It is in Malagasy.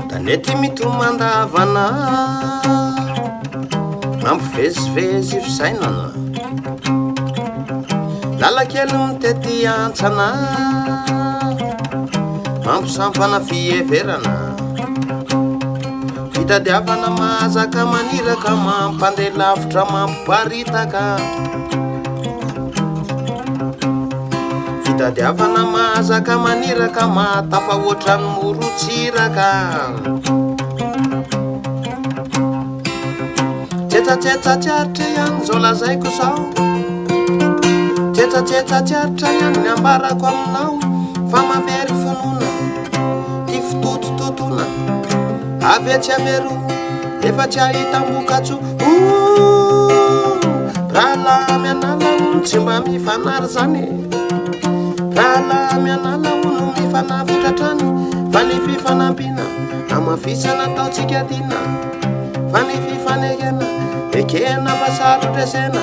Tanety Mitombadavana mampivezivezy fisainana lalakely mitety antsana mampisampana fieverana fitadiavana mahazaka maniraka mampandeha lavitra mampiparitaka fitadiavana mahazaka maniraka mahatafa ohatrany morotsiraka tsetsatsiaritra ihany zao lazaiko zao tsetsatsiaritra ihany ny ambarako aminao fa mavery fonona ty fitotototona avy tsy avery efa tsy ahitam-bokatso raha la mianala ono tsy mba mifanary zany raha la mianala ono mifanavitra-trany fa ny fifanampiana amafisana ataotsika dina fa ny fifanekena ekena basarotresena